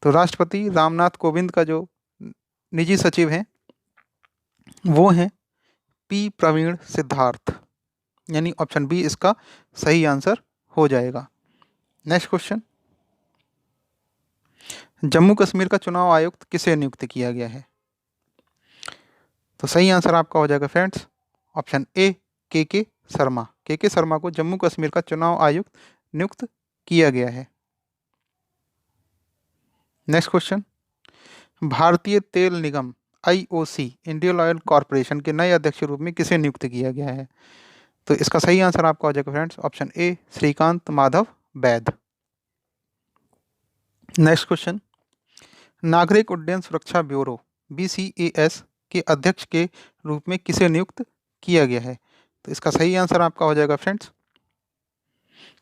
तो राष्ट्रपति रामनाथ कोविंद का जो निजी सचिव हैं वो हैं पी प्रवीण सिद्धार्थ, यानी ऑप्शन बी इसका सही आंसर हो जाएगा। नेक्स्ट क्वेश्चन, जम्मू कश्मीर का चुनाव आयुक्त किसे नियुक्त किया गया है? तो सही आंसर आपका हो जाएगा फ्रेंड्स ऑप्शन ए, के शर्मा। के शर्मा को जम्मू कश्मीर का चुनाव आयुक्त नियुक्त किया गया है। नेक्स्ट क्वेश्चन, भारतीय तेल निगम आईओसी इंडियन ऑयल कॉरपोरेशन के नए अध्यक्ष के रूप में किसे नियुक्त किया गया है? तो इसका सही आंसर आपका हो जाएगा friends option A, Shrikant Madhav Vaid. Next question, नागरिक उड्डयन सुरक्षा ब्यूरो बीसीएएस के अध्यक्ष के रूप में किसे नियुक्त किया गया है? तो इसका सही आंसर आपका हो जाएगा friends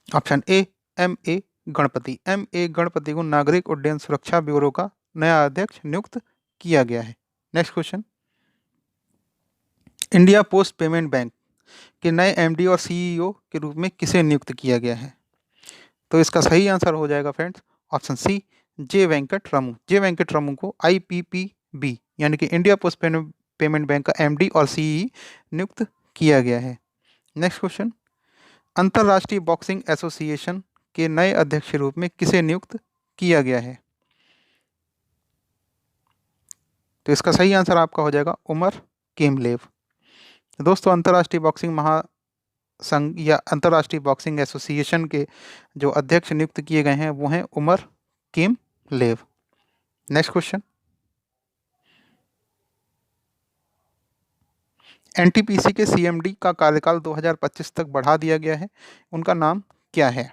option A, M A. Ganpati. M A. Ganpati को नागरिक उड्डयन सुरक्षा ब्यूरो का नया अध्यक्ष नियुक्त किया गया है। Next question, India post payment bank के नए एमडी और सीईओ के रूप में किसे नियुक्त किया गया है? तो इसका सही आंसर हो जाएगा फ्रेंड्स ऑप्शन सी, जे वेंकट रमू। जे वेंकट रमू को आईपीपीबी यानी कि इंडिया पोस्ट पेमेंट बैंक का एमडी और सीई नियुक्त किया गया है। नेक्स्ट क्वेश्चन, अंतर्राष्ट्रीय बॉक्सिंग एसोसिएशन के नए अध्यक्ष के रूप में किसे नियुक्त किया गया है? तो इसका सही आंसर आपका हो जाएगा उमर केमलेव। दोस्तों, अंतर्राष्ट्रीय बॉक्सिंग महासंघ या अंतर्राष्ट्रीय बॉक्सिंग एसोसिएशन के जो अध्यक्ष नियुक्त किए गए हैं वो हैं उमर केमलेव। नेक्स्ट क्वेश्चन, एनटीपीसी के सीएमडी का कार्यकाल 2025 तक बढ़ा दिया गया है, उनका नाम क्या है?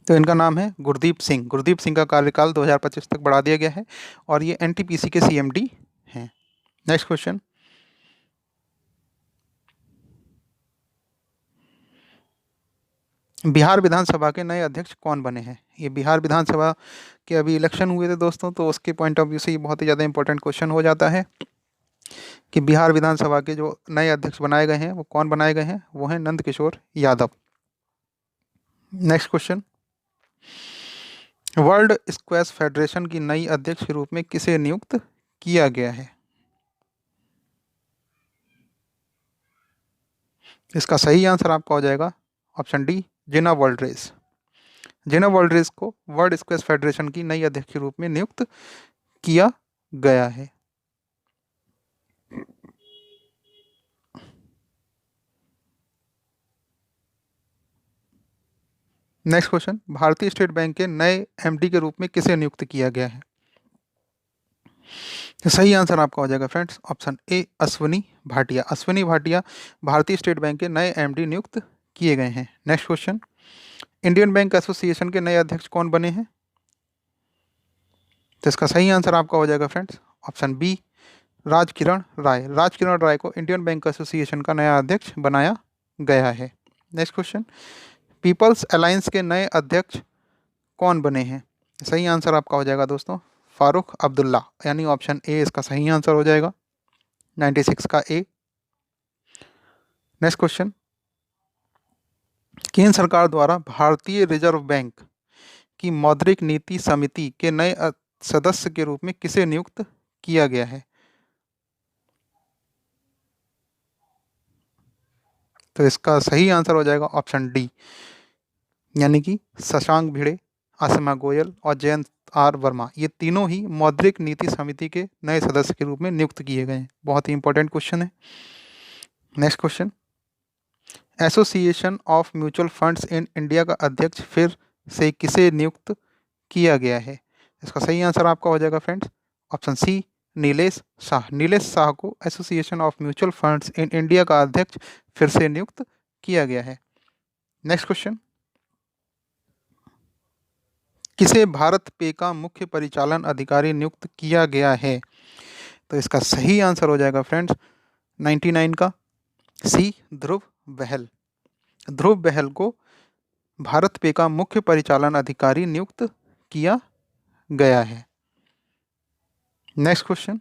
तो इनका नाम है गुरदीप सिंह। गुरदीप सिंह का कार्यकाल 2025 तक बढ़ा दिया गया है और ये एनटीपीसी के सीएमडी हैं। नेक्स्ट क्वेश्चन, बिहार विधानसभा के नए अध्यक्ष कौन बने हैं? ये बिहार विधानसभा के अभी इलेक्शन हुए थे दोस्तों, तो उसके पॉइंट ऑफ व्यू से ये बहुत ही ज़्यादा इंपॉर्टेंट क्वेश्चन हो जाता है कि बिहार विधानसभा के जो नए अध्यक्ष बनाए गए हैं वो कौन बनाए गए हैं? वो हैं Nand Kishore Yadav. Next question, world squash federation की नई अध्यक्ष के रूप में किसे नियुक्त किया गया है? इसका सही आंसर आपका हो जाएगा ऑप्शन डी, जिना वॉल्ड्रेस। जिना वॉल्ड्रेस को वर्ल्ड स्क्वैश फेडरेशन की नई अध्यक्ष के रूप में नियुक्त किया गया है। नेक्स्ट क्वेश्चन, भारतीय स्टेट बैंक के नए एमडी के रूप में किसे नियुक्त किया गया है? तो सही आंसर आपका हो जाएगा फ्रेंड्स ऑप्शन ए, अश्विनी भाटिया। अश्विनी भाटिया भारतीय स्टेट बैंक के नए एमडी नियुक्त किए गए हैं। Next question, Indian bank association के नए अध्यक्ष कौन बने हैं? तो इसका सही आंसर आपका हो जाएगा फ्रेंड्स ऑप्शन बी, राजकिरण राय। राजकिरण राय को इंडियन बैंक एसोसिएशन का नया अध्यक्ष बनाया गया है। नेक्स्ट क्वेश्चन, पीपल्स अलायंस के नए अध्यक्ष कौन बने हैं? सही आंसर आपका हो जाएगा दोस्तों फारूक अब्दुल्ला, यानी ऑप्शन ए इसका सही आंसर हो जाएगा 96 का ए। नेक्स्ट क्वेश्चन, केंद्र सरकार द्वारा भारतीय रिजर्व बैंक की मौद्रिक नीति समिति के नए सदस्य के रूप में किसे नियुक्त किया गया है? तो इसका सही आंसर हो जाएगा ऑप्शन डी, यानी कि शशांक भिड़े, आसिमा गोयल और जयंत आर वर्मा, ये तीनों ही मौद्रिक नीति समिति के नए सदस्य के रूप में नियुक्त किए गए हैं। बहुत ही इंपॉर्टेंट क्वेश्चन है। Next question, association of mutual funds in India का अध्यक्ष फिर से किसे नियुक्त किया गया है? इसका सही आंसर आपका हो जाएगा friends option C, Nilesh Shah. Nilesh Shah को association of mutual funds in India का अध्यक्ष फिर से नियुक्त किया गया है। नेक्स्ट क्वेश्चन, किसे भारत पे का मुख्य परिचालन अधिकारी नियुक्त किया गया है? तो इसका सही आंसर हो जाएगा फ्रेंड्स 99 का सी, ध्रुव बहल। ध्रुव बहल को भारत पे का मुख्य परिचालन अधिकारी नियुक्त किया गया है। नेक्स्ट क्वेश्चन,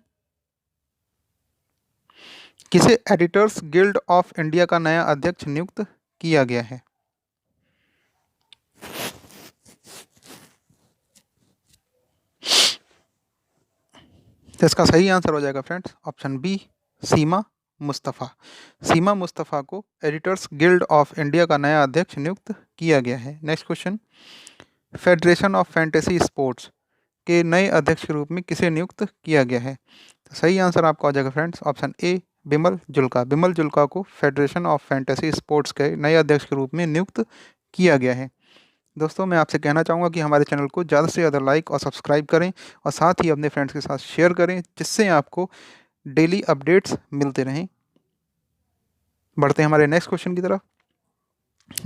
किसे एडिटर्स गिल्ड ऑफ इंडिया का नया अध्यक्ष नियुक्त किया गया है? तो इसका सही आंसर हो जाएगा फ्रेंड्स ऑप्शन बी, सीमा मुस्तफ़ा। सीमा मुस्तफ़ा को एडिटर्स गिल्ड ऑफ इंडिया का नया अध्यक्ष नियुक्त किया गया है। Next question, federation of fantasy sports के नए अध्यक्ष के रूप में किसे नियुक्त किया गया है? तो सही आंसर आपका हो जाएगा friends option A, Bimal Julka. Bimal Julka को फेडरेशन ऑफ फैंटेसी स्पोर्ट्स के नए अध्यक्ष के रूप में नियुक्त किया गया है। दोस्तों, मैं आपसे कहना चाहूँगा कि हमारे चैनल को ज़्यादा से ज़्यादा लाइक और सब्सक्राइब करें और साथ ही अपने फ्रेंड्स के साथ शेयर करें, जिससे आपको डेली अपडेट्स मिलते रहें। बढ़ते हैं हमारे नेक्स्ट क्वेश्चन की तरफ।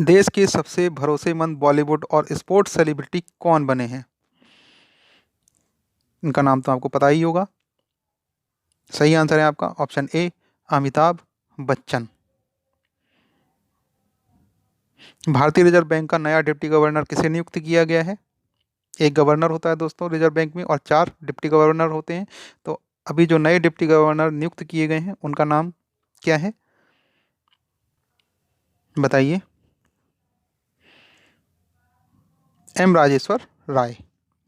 देश के सबसे भरोसेमंद बॉलीवुड और स्पोर्ट्स सेलिब्रिटी कौन बने हैं? इनका नाम तो आपको पता ही होगा। सही आंसर है आपका ऑप्शन ए, अमिताभ बच्चन। भारतीय रिजर्व बैंक का नया डिप्टी गवर्नर किसे नियुक्त किया गया है? एक गवर्नर होता है दोस्तों रिजर्व बैंक में और 4 डिप्टी गवर्नर होते हैं। तो अभी जो नए डिप्टी गवर्नर नियुक्त किए गए हैं उनका नाम क्या है, बताइए? एम राजेश्वर राय।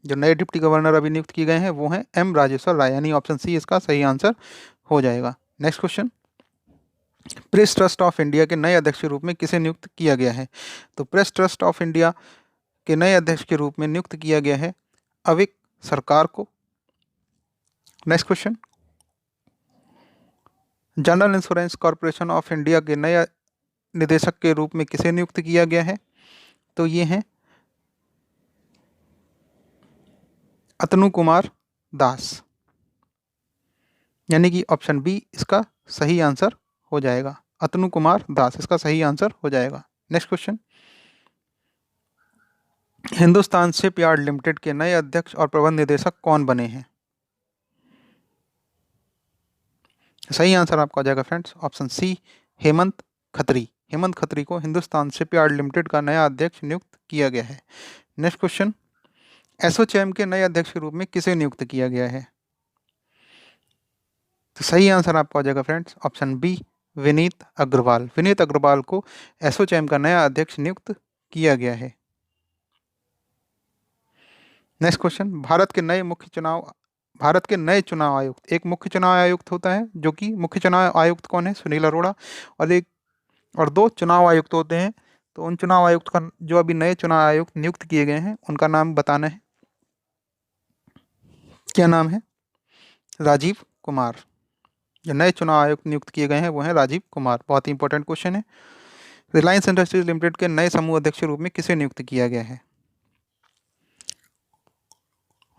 जो नए डिप्टी गवर्नर अभी नियुक्त किए गए हैं वो हैं एम राजेश्वर राय, यानी ऑप्शन सी इसका सही आंसर हो जाएगा। Next question, press trust of India के नए अध्यक्ष के रूप में किसे नियुक्त किया गया है? तो प्रेस ट्रस्ट ऑफ इंडिया के नए अध्यक्ष के रूप में नियुक्त किया गया है अविक सरकार को। Next question, general insurance corporation of India के नए निदेशक के रूप में किसे नियुक्त किया गया है? तो ये हैं अतनु कुमार दास, यानी कि ऑप्शन बी इसका सही आंसर हो जाएगा। अतनु कुमार दास इसका सही आंसर हो जाएगा। Next question, Hindustan shipyard limited के नए अध्यक्ष और प्रबंध निदेशक कौन बने हैं? सही आंसर आपका हो जाएगा friends option C, Hemant Khatri. Hemant Khatri को हिंदुस्तान शिपयार्ड लिमिटेड का नया अध्यक्ष नियुक्त किया गया है। नेक्स्ट क्वेश्चन, एसोचैम के नए अध्यक्ष के रूप में किसे नियुक्त किया गया है? तो सही आंसर आपका हो जाएगा friends option B, Vineet Agarwal. Vineet Agarwal को एसोचैम का नया अध्यक्ष नियुक्त किया गया है। नेक्स्ट क्वेश्चन, भारत के नए चुनाव आयुक्त, एक मुख्य चुनाव आयुक्त होता है जो कि मुख्य चुनाव आयुक्त कौन है? सुनील अरोड़ा। और दो चुनाव आयुक्त होते हैं, तो उन चुनाव आयुक्त का जो अभी नए चुनाव आयुक्त नियुक्त किए गए हैं उनका नाम बताना है। क्या नाम है? राजीव कुमार। जो नए चुनाव आयुक्त नियुक्त किए गए हैं वो हैं राजीव कुमार। बहुत ही इंपॉर्टेंट क्वेश्चन है। रिलायंस इंडस्ट्रीज लिमिटेड के नए समूह अध्यक्ष के रूप में किसे नियुक्त किया गया है?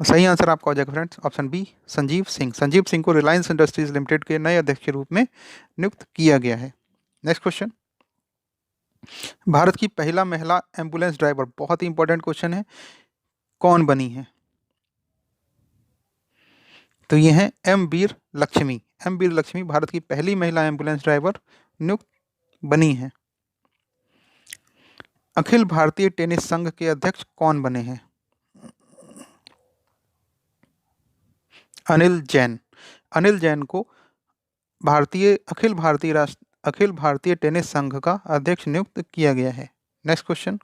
सही आंसर आपका हो जाएगा friends option B, Sanjeev Singh. Sanjeev Singh को रिलायंस इंडस्ट्रीज लिमिटेड के नए अध्यक्ष के रूप में नियुक्त किया गया है। नेक्स्ट क्वेश्चन, भारत की पहला महिला एम्बुलेंस ड्राइवर, बहुत ही इंपॉर्टेंट क्वेश्चन है, कौन बनी है? तो ये हैं एम वीर लक्ष्मी। एम वीर लक्ष्मी भारत की पहली महिला एम्बुलेंस ड्राइवर नियुक्त बनी है। अखिल भारतीय टेनिस संघ के अध्यक्ष कौन बने हैं? अनिल जैन। अनिल जैन को अखिल भारतीय टेनिस संघ का अध्यक्ष नियुक्त किया गया है। नेक्स्ट क्वेश्चन,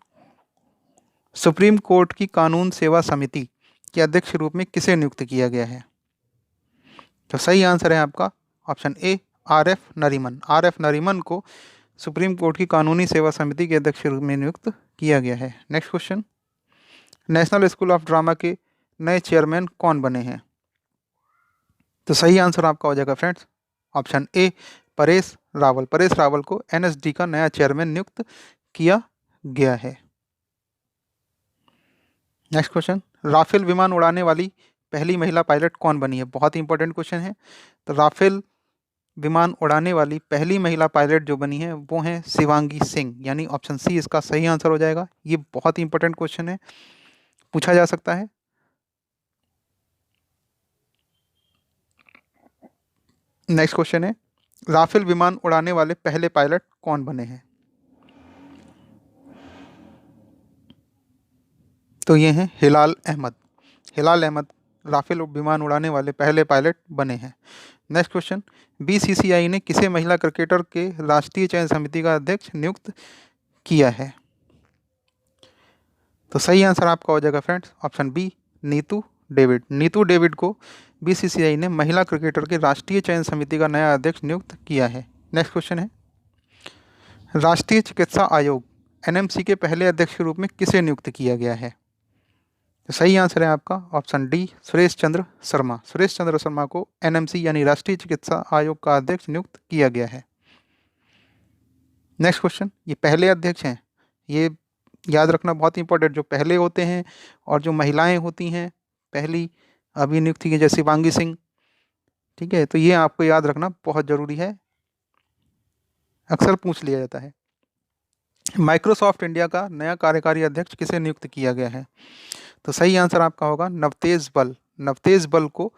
सुप्रीम कोर्ट की कानून सेवा समिति के अध्यक्ष के रूप में किसे नियुक्त किया गया है? तो सही आंसर है आपका ऑप्शन ए, R F Nariman. R F Nariman को सुप्रीम कोर्ट की कानूनी सेवा समिति के अध्यक्ष के रूप में नियुक्त किया गया है। Next question, national school of drama के नए चेयरमैन कौन बने हैं? तो सही आंसर आपका हो जाएगा फ्रेंड्स ऑप्शन ए, परेश रावल। परेश रावल को एनएसडी का नया चेयरमैन नियुक्त किया गया है। नेक्स्ट क्वेश्चन, राफेल विमान उड़ाने वाली पहली महिला पायलट कौन बनी है? बहुत ही इंपॉर्टेंट क्वेश्चन है। तो राफेल विमान उड़ाने वाली पहली महिला पायलट जो बनी है वो हैं शिवांगी सिंह, यानी ऑप्शन सी इसका सही आंसर हो जाएगा। ये बहुत ही इंपॉर्टेंट क्वेश्चन है, पूछा जा सकता है। नेक्स्ट क्वेश्चन है, राफेल विमान उड़ाने वाले पहले पायलट कौन बने हैं? तो ये हैं हिलाल अहमद। हिलाल अहमद राफेल विमान उड़ाने वाले पहले पायलट बने हैं। नेक्स्ट क्वेश्चन, बीसीसीआई ने किसे महिला क्रिकेटर के राष्ट्रीय चयन समिति का अध्यक्ष नियुक्त किया है? तो सही आंसर आपका हो जाएगा friends option B, Neetu David. Neetu David को बीसीसीआई ने महिला क्रिकेटर के राष्ट्रीय चयन समिति का नया अध्यक्ष नियुक्त किया है। नेक्स्ट क्वेश्चन है, राष्ट्रीय चिकित्सा आयोग एनएमसी के पहले अध्यक्ष के रूप में किसे नियुक्त किया गया है? तो सही आंसर है आपका ऑप्शन डी, सुरेश चंद्र शर्मा। सुरेश चंद्र शर्मा को एनएमसी यानी राष्ट्रीय चिकित्सा आयोग का अध्यक्ष नियुक्त किया गया है। नेक्स्ट क्वेश्चन, ये पहले अध्यक्ष हैं, ये याद रखना बहुत इंपॉर्टेंट। जो पहले होते हैं और जो महिलाएं होती हैं पहली अभी नियुक्त की जैसे शिवांगी सिंह, ठीक है, तो ये आपको याद रखना बहुत ज़रूरी है, अक्सर पूछ लिया जाता है। माइक्रोसॉफ्ट इंडिया का नया कार्यकारी अध्यक्ष किसे नियुक्त किया गया है? तो सही आंसर आपका होगा नवतेज बल। नवतेज बल को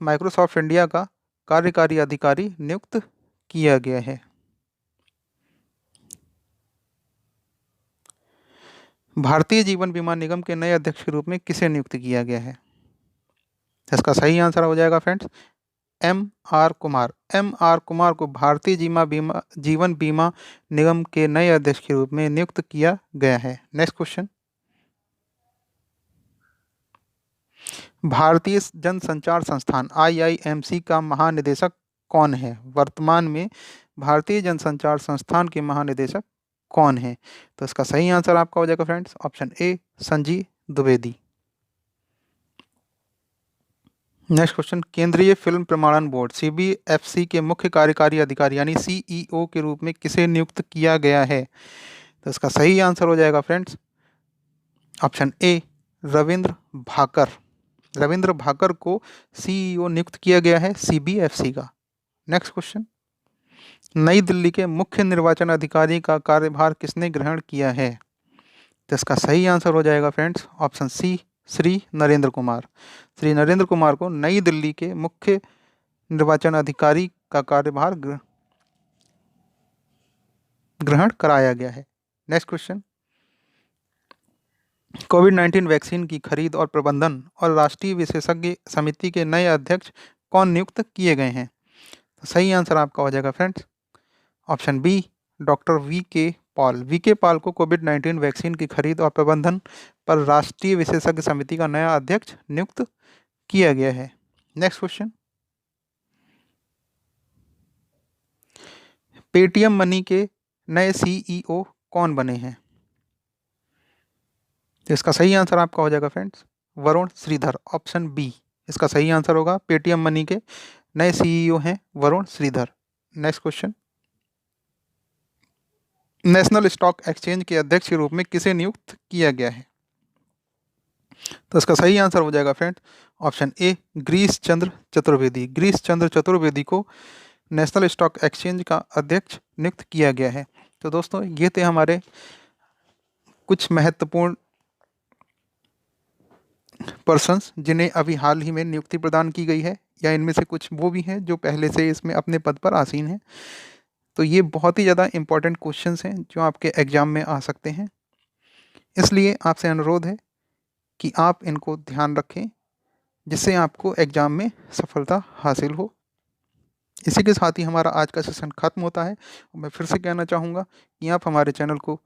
माइक्रोसॉफ्ट इंडिया का कार्यकारी अधिकारी नियुक्त किया गया है। भारतीय जीवन बीमा निगम के नए अध्यक्ष के रूप में किसे नियुक्त किया गया है? इसका सही आंसर हो जाएगा friends M R Kumar. M R Kumar को भारतीय जीवन बीमा निगम के नए अध्यक्ष के रूप में नियुक्त किया गया है। नेक्स्ट क्वेश्चन, भारतीय जनसंचार संस्थान आईआईएमसी का महानिदेशक कौन है? वर्तमान में भारतीय जनसंचार संस्थान के महानिदेशक कौन है? तो इसका सही आंसर आपका हो जाएगा फ्रेंड्स ऑप्शन ए संजीव द्विवेदी। नेक्स्ट क्वेश्चन, केंद्रीय फिल्म प्रमाणन बोर्ड सीबीएफसी के मुख्य कार्यकारी अधिकारी यानी सीईओ के रूप में किसे नियुक्त किया गया है? तो इसका सही आंसर हो जाएगा friends option A Ravindra Bhakar. Ravindra Bhakar CEO सीईओ नियुक्त किया गया है सीबीएफसी का। नेक्स्ट क्वेश्चन, नई दिल्ली के मुख्य निर्वाचन अधिकारी का कार्यभार किसने ग्रहण किया है? तो इसका सही आंसर हो जाएगा friends option C Shri Narendra Kumar. Shri Narendra Kumar को नई दिल्ली के मुख्य निर्वाचन अधिकारी का कार्यभार ग्रहण कराया गया है। नेक्स्ट क्वेश्चन, कोविड-19 वैक्सीन की खरीद और प्रबंधन और राष्ट्रीय विशेषज्ञ समिति के नए अध्यक्ष कौन नियुक्त किए गए हैं? तो सही आंसर आपका हो जाएगा friends option B doctor V K Paul. V K Paul को कोविड-19 वैक्सीन की खरीद और प्रबंधन पर राष्ट्रीय विशेषज्ञ समिति का नया अध्यक्ष नियुक्त किया गया है। नेक्स्ट क्वेश्चन, पेटीएम मनी के नए सीईओ कौन बने हैं? तो इसका सही आंसर आपका हो जाएगा friends Varun Sridhar. Option B इसका सही आंसर होगा। पेटीएम मनी के नए सीईओ हैं Varun Sridhar. Next question, national stock exchange के अध्यक्ष के रूप में किसे नियुक्त किया गया है? तो इसका सही आंसर हो जाएगा friend option A Girish Chandra Chaturvedi. Girish Chandra Chaturvedi को नेशनल स्टॉक एक्सचेंज का अध्यक्ष नियुक्त किया गया है। तो दोस्तों ये थे हमारे कुछ महत्वपूर्ण पर्सन्स जिन्हें अभी हाल ही में नियुक्ति प्रदान की गई है, या इनमें से कुछ वो भी हैं जो पहले से इसमें अपने पद पर आसीन हैं। तो ये बहुत ही ज़्यादा इम्पोर्टेंट क्वेश्चंस हैं जो आपके एग्ज़ाम में आ सकते हैं, इसलिए आपसे अनुरोध है कि आप इनको ध्यान रखें जिससे आपको एग्ज़ाम में सफलता हासिल हो। इसी के साथ ही हमारा आज का सेशन ख़त्म होता है। मैं फिर से कहना चाहूँगा कि आप हमारे चैनल को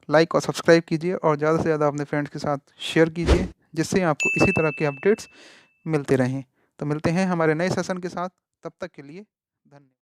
लाइक और सब्सक्राइब कीजिए और ज़्यादा से ज़्यादा अपने फ्रेंड्स के साथ शेयर कीजिए, जिससे आपको इसी तरह के अपडेट्स मिलते रहें। तो मिलते हैं हमारे नए सेशन के साथ, तब तक के लिए धन्यवाद।